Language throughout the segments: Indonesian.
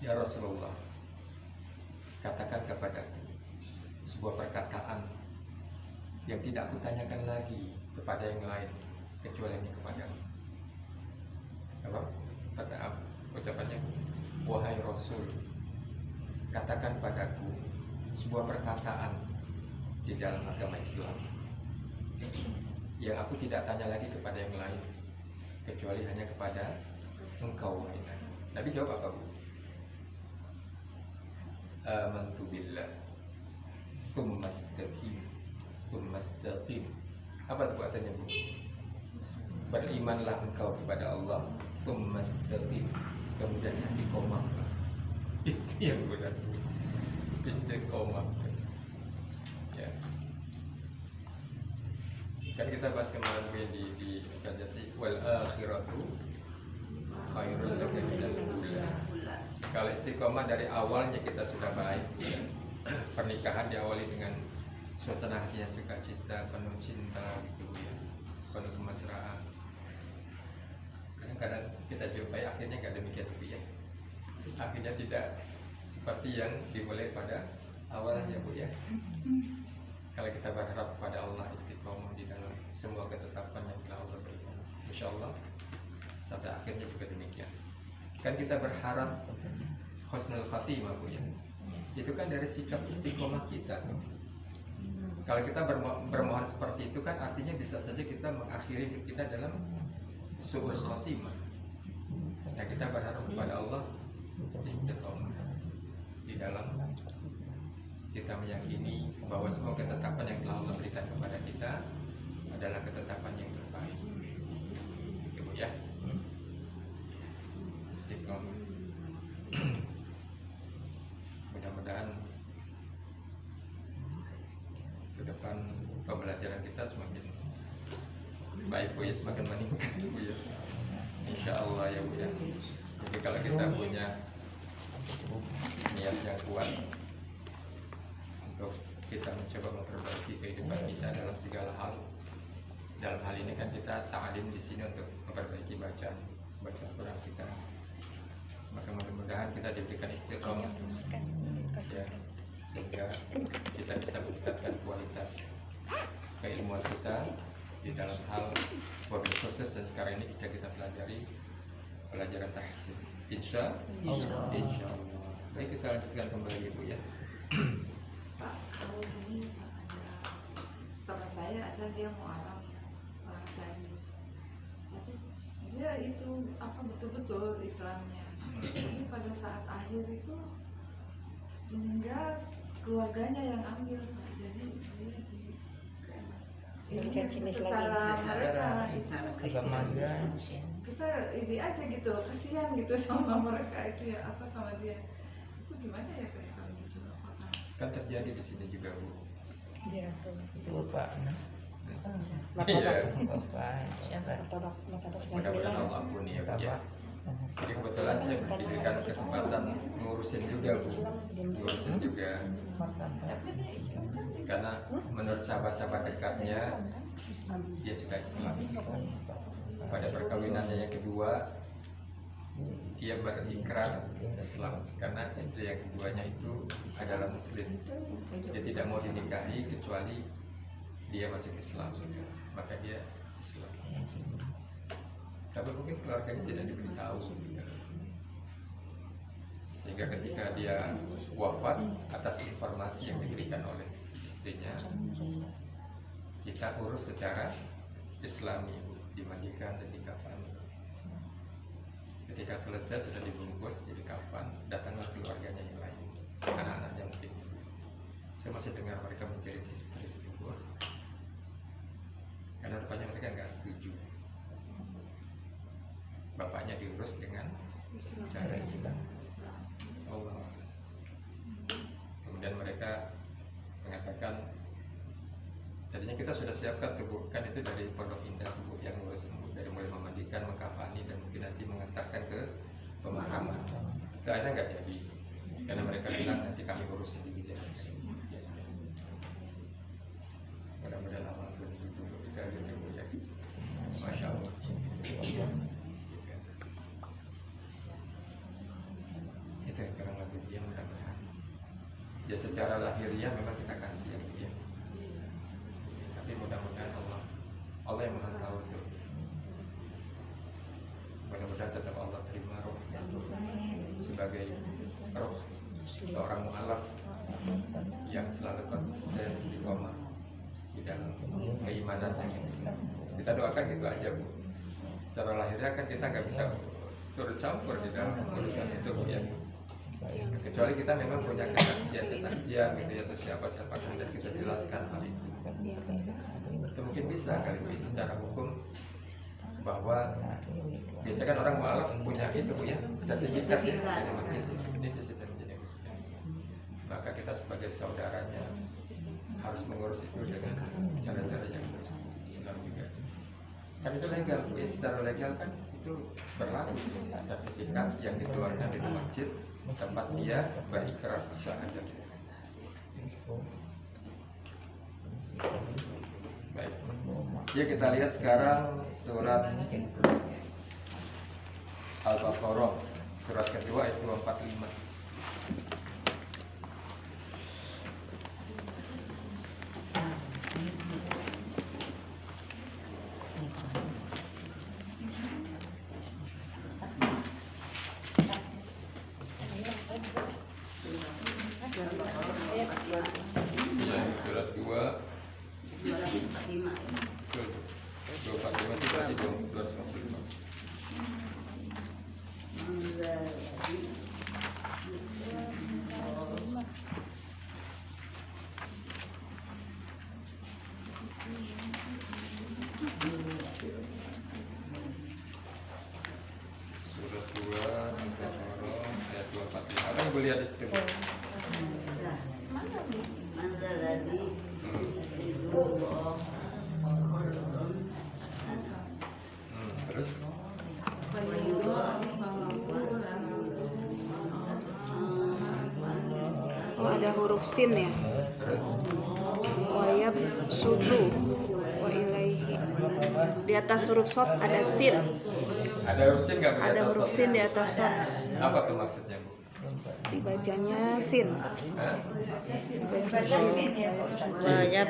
Ya Rasulullah, katakan kepadaku sebuah perkataan yang tidak aku tanyakan lagi kepada yang lain kecuali hanya kepadamu. Apa? Kata ucapannya, wahai Rasul, katakan padaku sebuah perkataan di dalam agama Islam yang aku tidak tanya lagi kepada yang lain kecuali hanya kepada engkau wahai Nabi. Nabi jawab apa, Bu? Amantu billah tsumma istaqim. Apa itu artinya, Bu? Berimanlah engkau kepada Allah, tsumma istaqim, kemudian istiqomah. Itu yang benar, istiqomah. Ya. Kan kita bahas kemarin di saja sih, wal akhiratu khairul laka minal ula. Kalau istiqomah dari awalnya kita sudah baik, ya. Pernikahan diawali dengan suasana hatinya sukacita, penuh cinta gitu ya, penuh kemesraan. Kadang-kadang kita jumpai akhirnya nggak demikian ya. Akhirnya tidak seperti yang dimulai pada awalnya, Bu ya. Kalau kita berharap pada Allah istiqomah di dalam semua ketetapan yang telah Allah berikan, insya Allah sampai akhirnya juga demikian. Kan kita berharap husnul khatimah, Bu ya. Itu kan dari sikap istiqomah kita. Kalau kita bermohon seperti itu kan artinya bisa saja kita mengakhiri hidup kita dalam su'ul khatimah. Nah, kita berharap kepada Allah istiqomah di dalam kita meyakini bahwa semua ketetapan yang telah Allah berikan kepada kita adalah ketetapan yang terbaik. Gitu ya. Istiqomah. Mudah-mudahan ke depan pembelajaran kita semakin baik, Bu ya, semakin meningkat, Bu ya. Insya Allah ya, Bu ya. Jadi kalau kita punya niat yang kuat untuk kita mencoba memperbaiki kehidupan kita dalam segala hal. Dalam hal ini kan kita ta'lim di sini untuk memperbaiki bacaan Quran kita. Maka mudah-mudahan kita diberikan istiqomah ya, sehingga kita bisa meningkatkan kualitas keilmuan kita di dalam hal wabil khusus, dan sekarang ini kita pelajari pelajaran tahsin. Insya Allah. Baik, kita lanjutkan kembali, Bu ya. Pak, kalau ini ada teman saya ada, dia mau Arab, orang Chinese, tapi dia itu apa betul-betul Islamnya. Tapi pada saat akhir itu meninggal, keluarganya yang ambil, Pak. Jadi dia ini secara mereka kita ini aja gitu, kasihan gitu sama mereka itu ya, apa sama dia itu gimana ya kalau gitu, apakah Kan terjadi di sini juga, Bu. Iya, Itu Bapak. Iya. Bapak. Mudah-mudahan Allah ampuni ya, Bu ya. Jadi kebetulan saya diberikan kesempatan ngurusin juga, Bu. Ngurusin juga. Karena menurut sahabat-sahabat dekatnya dia sudah Islam. Pada perkawinannya yang kedua dia berikrar Islam karena istri yang keduanya itu adalah Muslim. Dia tidak mau dinikahi kecuali dia masuk Islam, maka dia Islam. Tapi mungkin keluarganya tidak diberitahu, sehingga ketika dia wafat atas informasi yang diberikan oleh istrinya, kita urus secara Islami, dimandikan dan dikafani. Ketika selesai sudah dibungkus jadi kafan, datanglah keluarganya yang lain, anak-anaknya mungkin. Saya masih dengar mereka menjerit histeris di luar, karena rupanya mereka nggak setuju bapaknya diurus dengan cara Islam. Allah. Kemudian mereka mengatakan, tadinya kita sudah siapkan tubuh, kan itu dari Pondok Indah, tubuh yang ngurus, dari mulai memandikan, mengkafani, dan mungkin nanti mengantarkan ke pemakaman. Itu akhirnya nggak jadi, karena mereka bilang nanti kami urus sendiri. Ya sudah. Mudah-mudahan Allah tunjuk dulu kita dulu ya. Masya Allah. Itu yang kurang lebih dia mudah-mudahan. Ya secara lahiriah memang kita kasihan sih ya. Tapi mudah-mudahan Allah yang maha tahu itu. Mudah-mudahan tetap Allah terima rohnya sebagai roh seorang mu'alaf yang selalu konsisten istiqomah di dalam keimanannya. Kita doakan gitu aja Bu. Secara lahirnya kan kita nggak bisa turut campur di dalam urusan itu Bu ya. Kecuali kita memang punya kesaksian gitu ya, atau siapa kemudian kita jelaskan hal itu. Itu mungkin bisa kali Bu secara hukum, bahwa biasanya kan orang mu'alaf punya itu Bu ya, sertifikat ya dari masjid ini sudah menjadi muslim. Maka kita sebagai saudaranya harus mengurus itu dengan cara-cara yang Islam juga. Kan itu legal Bu ya, secara legal kan itu berlaku sertifikat yang dikeluarkan dari masjid tempat dia berikrar syahadat. Baik. Ya kita lihat sekarang surat Al-Baqarah, surat kedua ayat 245. Ya, surat 2 245 itu berarti 245. Surat 2 Al-Baqarah ayat 245. Apa yang boleh lihat di situ? Terus Oh, ada huruf sin ya. terus Wayab sutu wa ilaihi. Di atas huruf sod ada sin. ada huruf sin nggak Bu? Ada huruf sin di atas sod. Apa tuh maksudnya Bu? Dibacanya sin. Hah? Dibaca sin. Wayab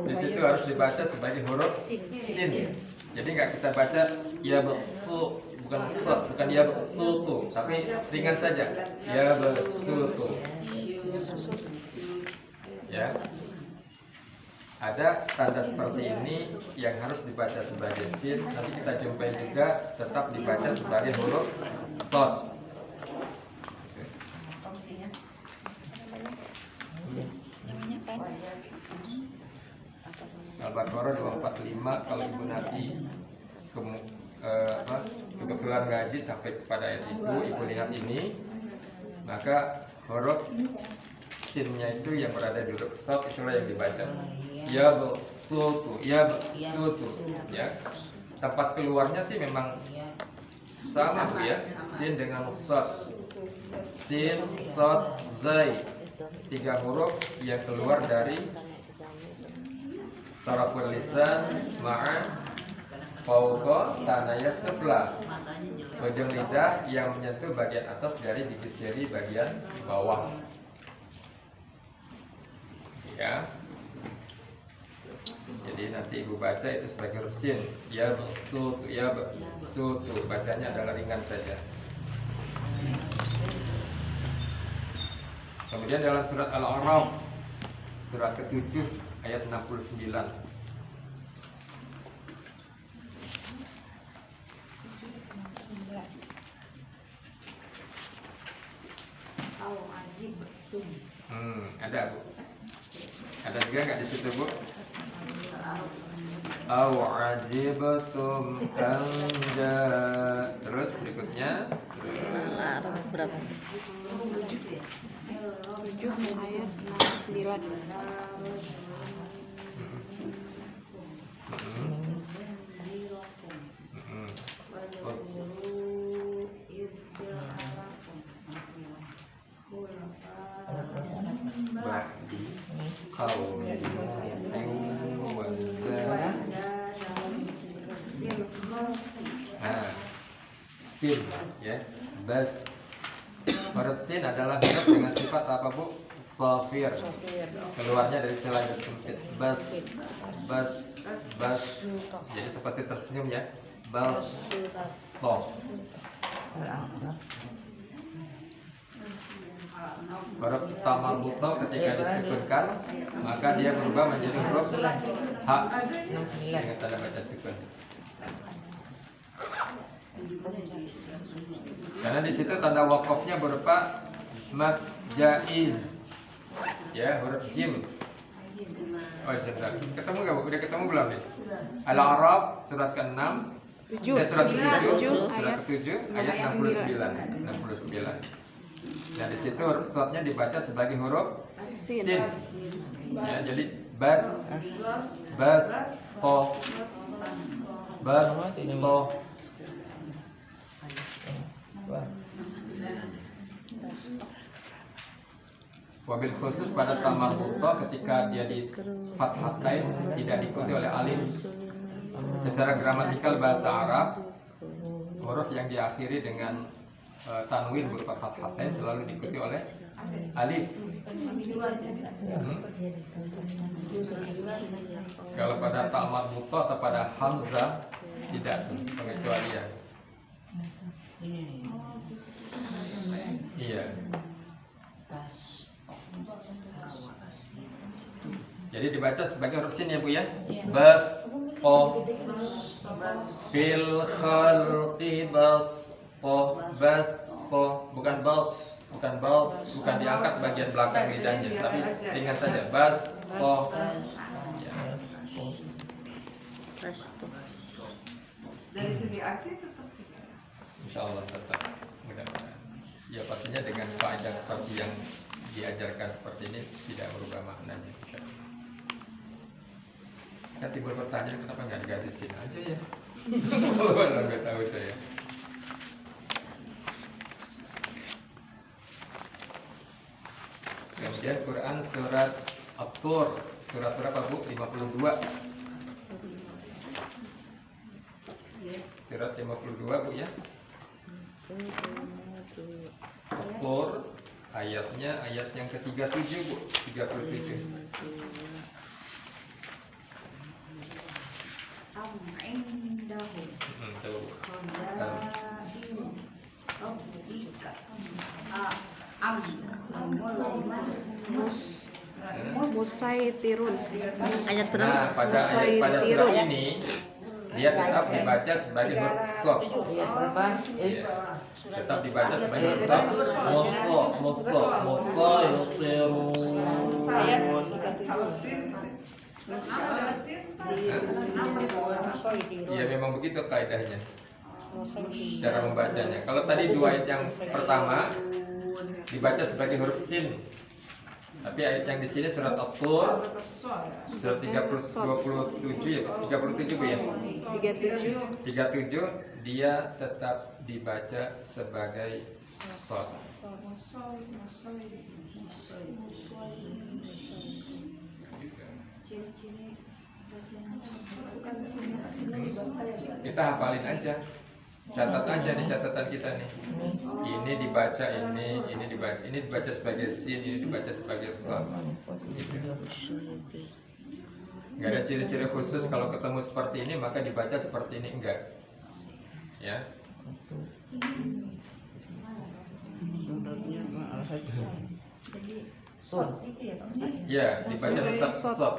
Di situ harus dibaca sebagai huruf sin. Jadi nggak kita baca ya bersu, bukan sod, bukan ya bersutu, tapi ringan saja ya bersutu. Ya, ada tanda seperti ini yang harus dibaca sebagai sin. Nanti kita jumpai juga tetap dibaca sebagai huruf sod. Al-Baqarah 245. Kalau Ibu nanti kebetulan ngaji sampai kepada ayat itu, Ibu lihat ini, maka huruf sinnya itu yang berada di huruf sod itulah yang dibaca. Ya bersutu, ya bersutu, ya. Tempat keluarnya sih memang sama Bu ya, sin dengan sod. Sin, sod, zai, 3 huruf yang keluar dari taraful lisan ma'a fauqa tanaya sufla, ujung lidah yang menyentuh bagian atas dari gigi seri bagian bawah. Ya. Jadi nanti Ibu baca itu sebagai huruf sin. Ya bersutu, ya bersutu. Bacanya adalah ringan saja. Kemudian dalam surat Al-A'raf, surat ke-7 ayat 69. Ada Bu? Ada juga nggak di situ Bu? Aw ajibtum anja. Terus berikutnya. Al-A'raf berapa? 7 ayat 9. Ba'di qaumin sin ya, bas Huruf sin adalah huruf dengan sifat apa bu? Shafir. Keluarnya dari celah yang sempit. Bas, bas, bas. Jadi seperti tersenyum ya. Bas, toh. Huruf tamarbuto ketika disukunkan maka dia berubah menjadi huruf ha dengan tanda baca sukun. Karena di situ tanda wakofnya berupa mad jaiz, ya huruf jim. Oh sebentar, ketemu nggak bu? Udah ketemu belum nih? Al-A'raf surat ke-6, surat ke-7, surat ke-7 ayat 69. Nah di situ huruf shadnya dibaca sebagai huruf sin. Ya, jadi bas, bas, to, bas, to. Wabil khusus pada tamarbuto ketika dia di fathatain tidak diikuti oleh alif. Secara gramatikal bahasa Arab, huruf yang diakhiri dengan tanwin berupa fathatain selalu diikuti oleh alif. Kalau pada tamarbuto atau pada hamzah tidak pengecualian. Iya. Jadi dibaca sebagai huruf sin ya bu ya. Bas, o, fil khalqi bas, o, bas, o, bukan bas, bukan diangkat bagian belakang lidahnya, tapi ringan saja. Bas, o. Ya. Dari segi arti tetap tidak. Insya Allah tetap mudah-mudahan. Ya pastinya dengan faedah seperti yang diajarkan seperti ini tidak merubah maknanya. Kan timbul pertanyaan kenapa nggak digatisin aja ya? Walau nggak tahu saya. Kemudian Quran surat At-Tur, surat berapa bu? 52. Surat 52 bu ya. At-Tur ayatnya ayat yang ke-37 bu, 37. Musaitirun. Ayat berapa? Nah, pada surat ini dia tetap dibaca sebagai huruf shad. Ya, tetap dibaca sebagai huruf shad. Musa yutirun. Iya memang begitu kaidahnya. Cara membacanya. Kalau tadi dua ayat yang pertama dibaca sebagai huruf sin. Tapi ayat yang di sini surat At-Tur surat 27 ya, 37 Bu ya. 37 dia tetap dibaca sebagai shad. Kita hafalin aja. Catat aja nih catatan kita nih. Ini dibaca ini dibaca sebagai sin, ini dibaca sebagai shad. Gitu. Enggak ada ciri-ciri khusus kalau ketemu seperti ini maka dibaca seperti ini, enggak. Ya. Ya, dibaca tetap shad.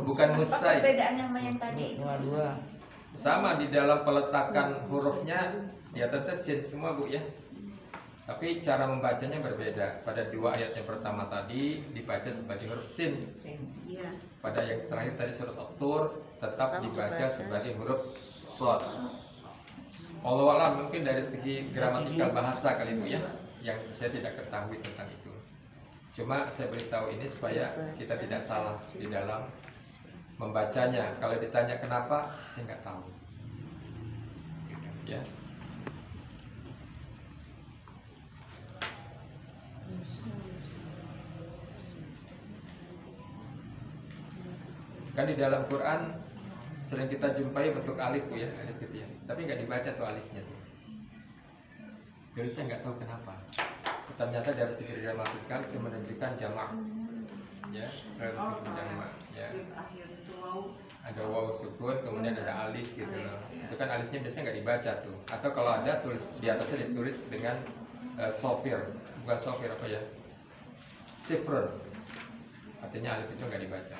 Bukan musai. Perbedaannya sama yang tadi. Sama di dalam peletakan hurufnya di atasnya sin semua Bu ya. Tapi cara membacanya berbeda. Pada dua ayat yang pertama tadi dibaca sebagai huruf sin. Pada yang terakhir tadi surat At-Tur tetap dibaca sebagai huruf shad. Allah alam mungkin dari segi gramatikal bahasa kali Bu ya, yang saya tidak ketahui tentang itu. Cuma saya beritahu ini supaya kita tidak salah di dalam membacanya. Kalau ditanya kenapa, saya nggak tahu. Ya. Kan di dalam Quran sering kita jumpai bentuk alif Bu ya, alif gitu ya. Tapi nggak dibaca tuh alifnya tuh. Tulisnya nggak tahu kenapa. Ternyata dari segi gramatikal itu menunjukkan jamak, ya, relatif jamak, ya. Di akhir itu wow. Ada waw sukun, kemudian ada alif gitu loh. Itu kan alifnya biasanya nggak dibaca tuh. Atau kalau ada tulis di atasnya ditulis dengan sofir, bukan sofir apa ya? Sifrun. Artinya alif itu nggak dibaca.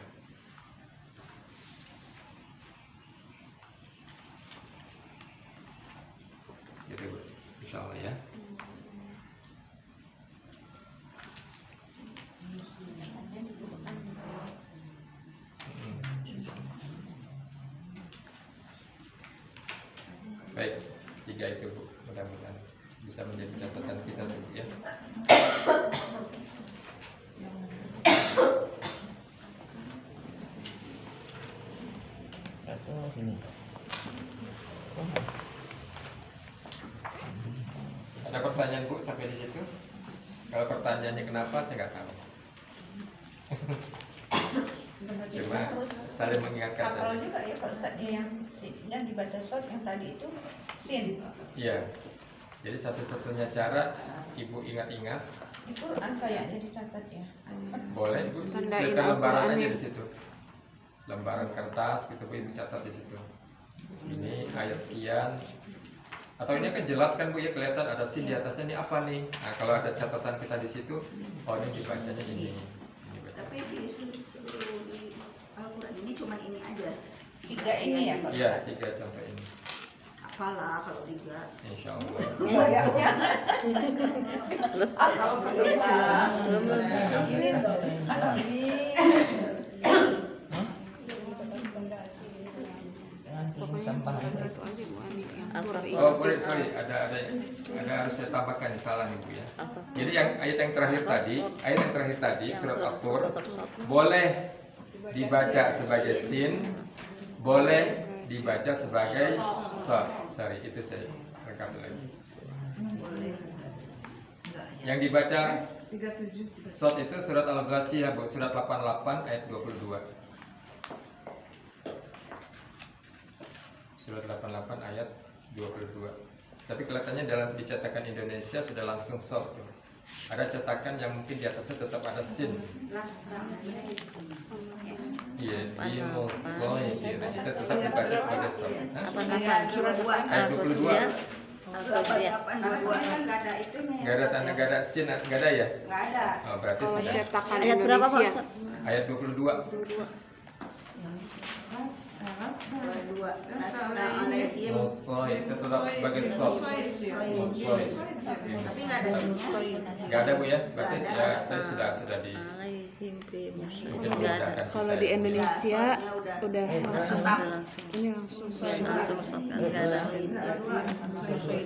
Gitu Bu, insya Allah ya. Baik, 3 itu Bu, mudah-mudahan bisa menjadi catatan kita tuh Bu, ya. Ada pertanyaan Bu sampai di situ? Kalau pertanyaannya kenapa saya nggak tahu. Cuma saling mengingatkan Hafal saja. juga ya kalau tadi yang dibaca short yang tadi itu sin. Iya. Jadi satu-satunya cara Ibu ingat-ingat, Di Quran kayaknya dicatat ya. boleh Bu, Tandain silakan lembaran aja Al-Qur'annya. di situ. Lembaran kertas gitu Bu, Ibu catat di situ. Ini ayat sekian. Atau ini kan jelas kan Bu ya, kelihatan ada sin di atasnya, ini apa nih? Nah, kalau ada catatan kita di situ, oh ini dibacanya ini. Ini baca. Tapi di seluruh di Al-Quran ini cuma ini aja. 3 ini ya Pak. Iya, 3 contoh ini. Apalah kalau 3. Insya Allah. Kayaknya. Kalau Ini dong. Ini. Pokoknya seperti itu aja Bu Ani yang kurang Oh ingat. boleh, sorry, ada harus saya tambahkan nih, salah nih Bu ya. Apa? Jadi yang ayat yang terakhir tadi, Yang surat tur- At-Tur, tur- boleh dibaca sebagai sin, boleh dibaca sebagai sod. Sorry, itu saya rekam lagi. Yang dibaca 37. sod itu surat Al-Ghasyiyah, Bu, surat 88 ayat 22. Surat 88 ayat 22. Tapi kelihatannya dalam dicetakan Indonesia sudah langsung sod tuh. Ada cetakan yang mungkin di atasnya tetap ada sin. Iya, di Mosoy, itu tetap dibaca sebagai sod. Hah? Apa Ayat nama? surat 2. Ayat 22. Al-Qur'an. 88 Nggak ada itunya. Nggak ada tanda, nggak ada sin, nggak ada ya? Nggak ada. Oh, berarti Kalau sudah. cetakan Ayat berapa Pak Indonesia. Ustaz? Ayat 22. 22. Lasta alaihim. Mosoy itu tetap sebagai sod. Mosoy. Tapi nggak ada sinnya. Nggak ada Bu ya? Berarti Nggak ada. sudah sudah di Alaihim bi musyrik. mungkin Nggak ada. dimudahkan Kalau kita di ya. Indonesia Udah. udah langsung tetap. ini langsung Langsung short, nggak ada.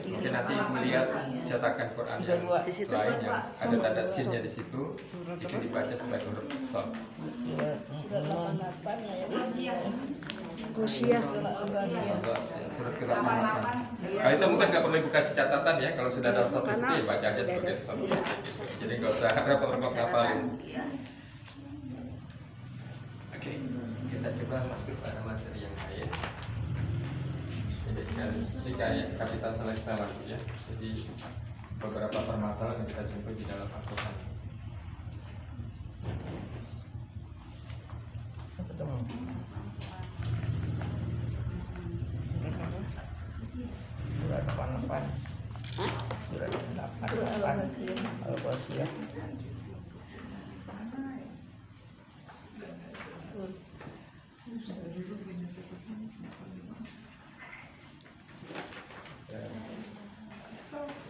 Mungkin nanti Ibu lihat cetakan Quran yang Di situ. lain yang ada tanda sinnya di situ, itu dibaca sebagai huruf sod. Rusia. Surat ke-88. Kalau itu mungkin nggak perlu Ibu kasih catatan ya, kalau sudah ada sod di situ ya baca aja sebagai sod. Jadi nggak usah repot-repot ngapalin. Iya. Oke, kita coba masuk pada materi yang lain. Ini kayak kapital selekta lagi ya. Jadi beberapa permasalahan yang kita jumpai di dalam Al-Quran. Surat 88. Surat 88. Al-Ghasyiyah.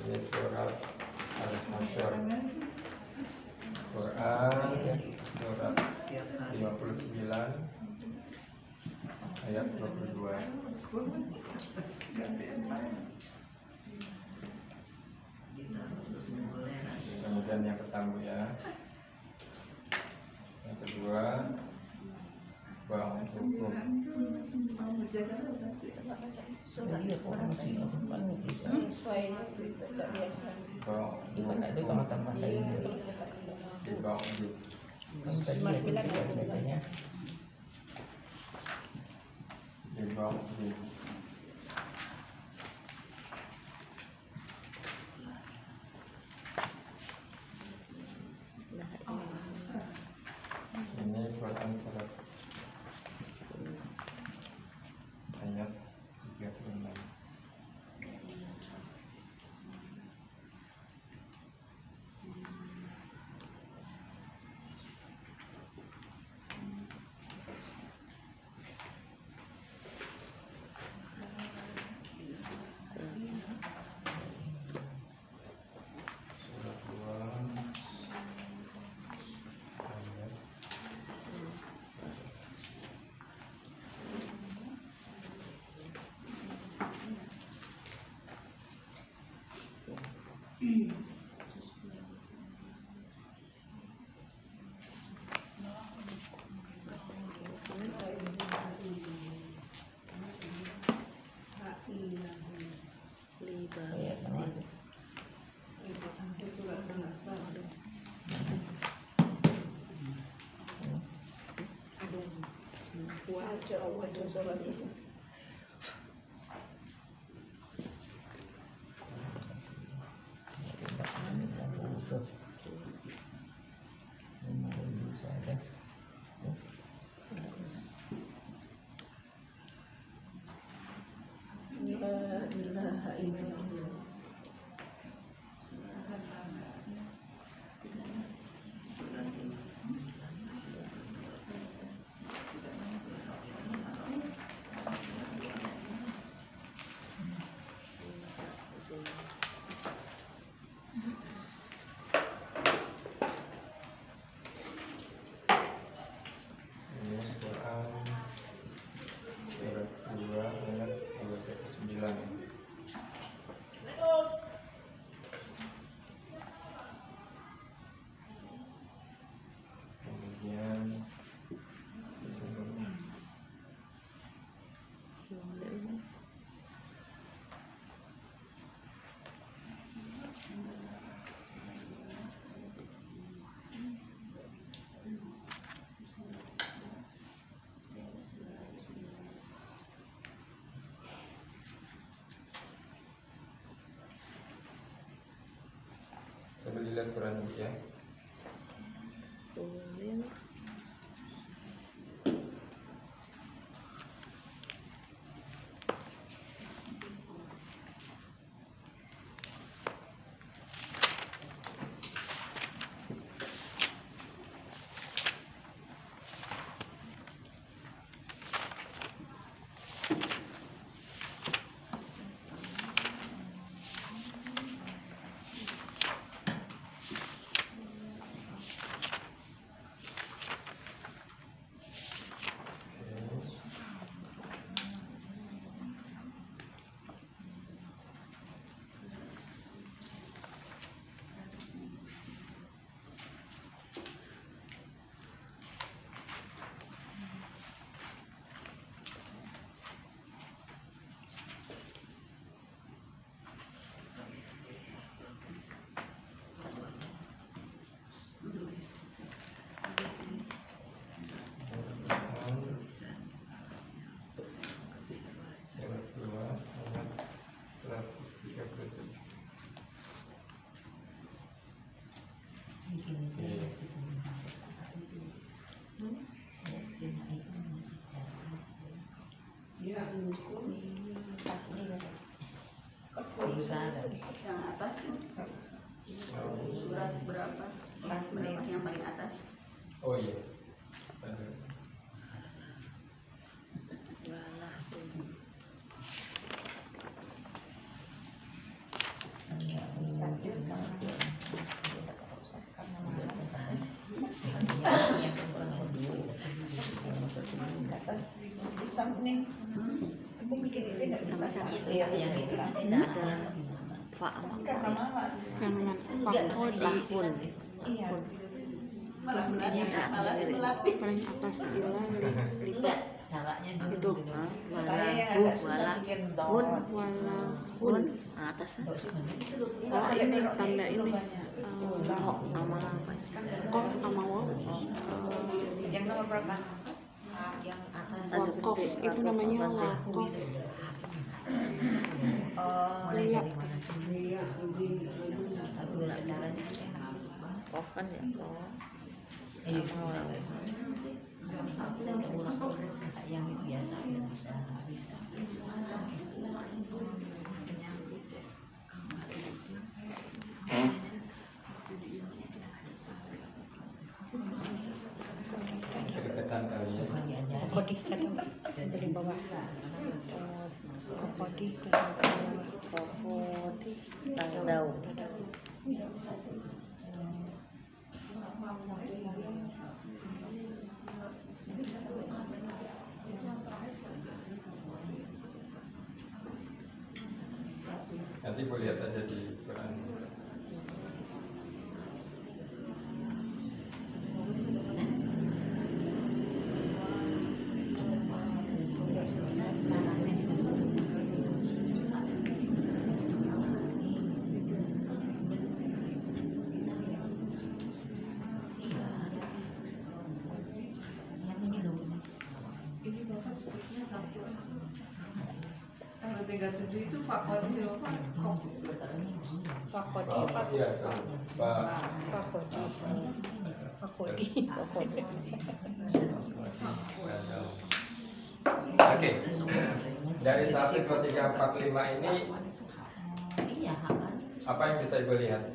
Ini surat Al-Hasyr. Quran surat 59 ayat 22. Kemudian yang pertama ya. Yang kedua ba'dukum Iya, kok masih apa nih bisa? Bukan ada kalau tambah lagi. ba'du. Kan tadi ada bacanya. Ba'du. Ini Quran surat 2 ayat 29. Kemudian disebut sambil dilihat Quran nanti ya. Surat 2 ayat 137. Yang atas surat berapa? Yang paling atas. Oh iya. Bisa nih. Aku bikin itu nggak bisa. Iya, yang itu masih ada fa sama Karena malas. Yang lahun. Iya. Malah melatih, Iya, malas sendiri. melatih. paling atas ilah Enggak, caranya Itu. Saya yang agak susah bikin walahun, dot. walahun. nah, atasnya Oh ini tanda ini oh sama apa sih? kof sama waw. Yang nomor berapa? Yang atas Wakof itu namanya wakof. Oh, mulai Iya. dari mana sih? Tapi nggak caranya kof kan ya kof sama waw. Dan ulang yang biasa ya bisa. Kedekatan kali ya. Bukan diajarin. Kodih kan dari bawah. Kodih Kodih tandau. Nanti boleh lihat aja di Quran 37 itu fakodi apa? Fakodi. Iya, Pak. Fakodi. Oke. Dari 1, 2, 3, 4, 5 ini Iya, kan? apa yang bisa Ibu lihat?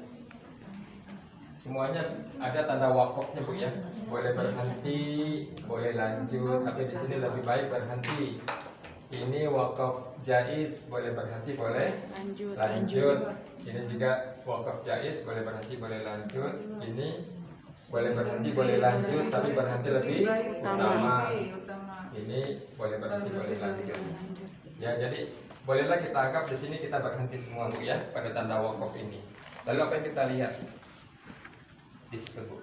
Semuanya ada tanda wakofnya Bu ya. Boleh berhenti, boleh lanjut, tapi di sini lebih baik berhenti. Ini wakaf jaiz, boleh berhenti, boleh lanjut. Ini juga wakaf jaiz, boleh berhenti, boleh lanjut. Ini boleh berhenti, boleh lanjut, tapi berhenti lebih utama. Ini boleh berhenti, boleh lanjut. Ya, jadi bolehlah kita anggap di sini kita berhenti semua Bu ya pada tanda wakaf ini. Lalu apa yang kita lihat di situ Bu?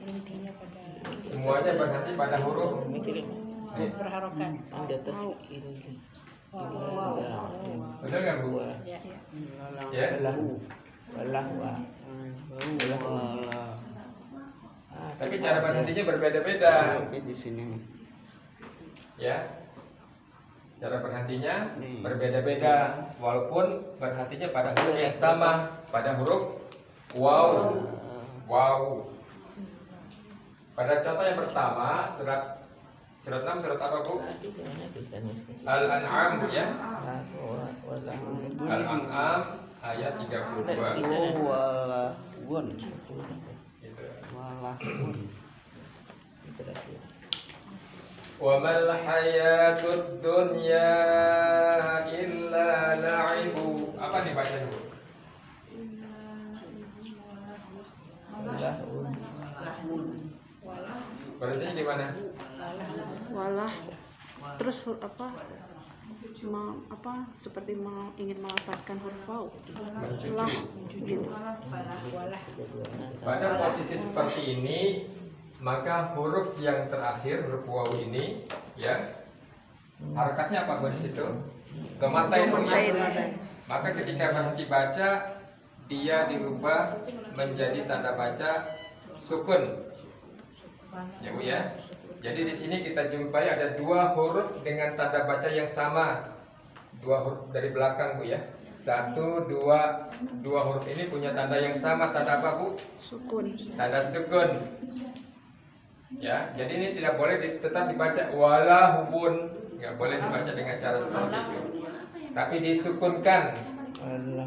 Intinya pada Semuanya berhenti pada huruf berharokat. Di atas ini. betul nggak Bu? Ya. Ya. Tapi cara berhentinya berbeda-beda. Di sini. Ya. Cara berhentinya berbeda-beda walaupun berhentinya pada huruf yang sama, pada huruf waw. Waw. Pada contoh yang pertama surat 6 surat apa Bu? Al-An'am Bu ya. Al-An'am ayat 32. Gitu. Wa mal hayatud dunya illa la'ibu. Apa nih bacanya Bu? Berarti di mana? Walah. Terus apa? Seperti ingin melafazkan huruf waw. Lah, gitu. Pada posisi seperti ini, maka huruf yang terakhir huruf waw ini, ya, harakatnya apa Bu di situ? Domatain Bu ya. Maka ketika berhenti baca, dia dirubah menjadi tanda baca sukun. Ya Bu ya. Jadi di sini kita jumpai ada 2 huruf dengan tanda baca yang sama. 2 huruf dari belakang Bu ya. 1, 2 huruf ini punya tanda yang sama. Tanda apa Bu? Sukun. Tanda sukun. Ya, jadi ini tidak boleh tetap dibaca walahubun. Nggak boleh dibaca dengan cara seperti itu. Tapi disukunkan.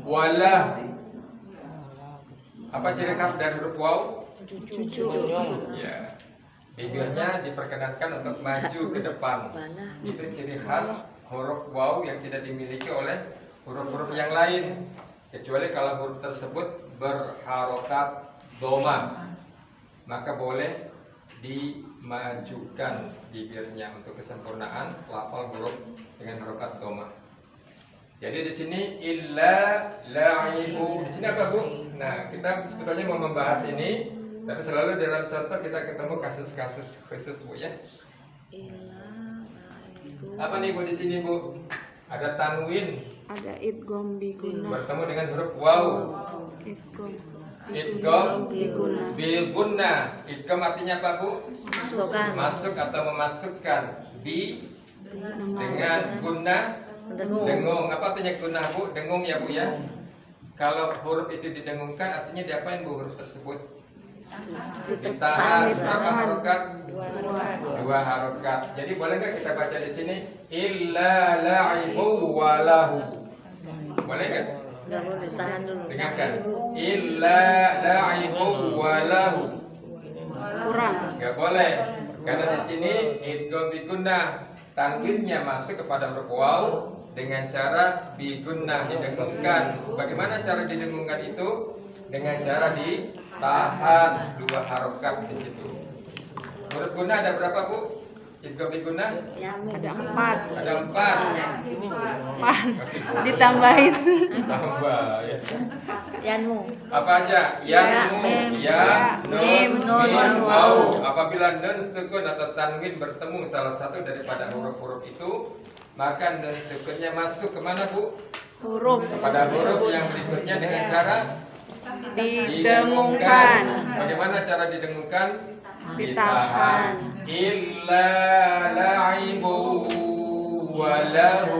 Walah. Apa ciri khas dari huruf waw? Cucu. Ya. Bibirnya diperkenankan untuk maju ke depan. Itu ciri khas huruf waw yang tidak dimiliki oleh huruf-huruf yang lain. Kecuali kalau huruf tersebut berharokat doma, maka boleh dimajukan bibirnya untuk kesempurnaan lafal huruf dengan harokat doma. Jadi di sini illa la'ibu. Di sini apa Bu? Nah, kita sebetulnya mau membahas ini. Tapi selalu dalam contoh kita ketemu kasus-kasus khusus Bu ya. Apa nih Bu di sini Bu? Ada tanwin. Ada idgham biguna. Bertemu dengan huruf waw. Idgham biguna. Idgham artinya apa Bu? Masuk atau memasukkan. Bi dengan guna. Dengung. Apa artinya guna Bu? Dengung ya Bu ya. Kalau huruf itu didengungkan artinya diapain Bu huruf tersebut? Ditahan. Berapa harokat? 2 harokat. Jadi boleh nggak kita baca di sini illa la'ibu walahu? Boleh nggak? Nggak boleh, tahan dulu. Dengarkan. Illa la'ibu walahu. Kurang. Nggak boleh. Karena di sini idgham bigunnah, tanwinnya masuk kepada huruf waw dengan cara bigunnah, didengungkan. Bagaimana cara didengungkan itu? Dengan cara ditahan 2 harokat di situ. Huruf guna ada berapa Bu? Idgham bigunnah? Ada 4. Ada 4. Ditambahin. Tambah ya. Yanmu. Apa aja? Ya, mim, nun, nun, mim, waw. waw. Apabila nun sukun atau tanwin bertemu salah satu daripada huruf-huruf itu, maka nun sukunnya masuk kemana Bu? Huruf. Kepada huruf yang berikutnya dengan cara Didengungkan. Bagaimana cara didengungkan? Ditahan. Illa la'ibu walahu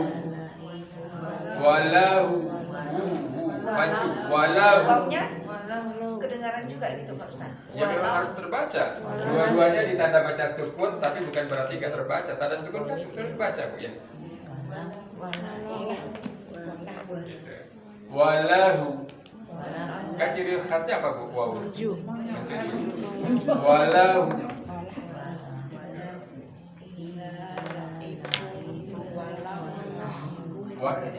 maju walahu. Wawnya kedengaran juga gitu Pak Ustaz. Ya memang harus terbaca. Dua-duanya ditanda baca sukun, tapi bukan berarti gak terbaca. Tanda sukun kan sebetulnya dibaca Bu ya. Gitu. Walahu. Kan ciri khasnya apa Bu? Wawu. Maju. Walahu. Wa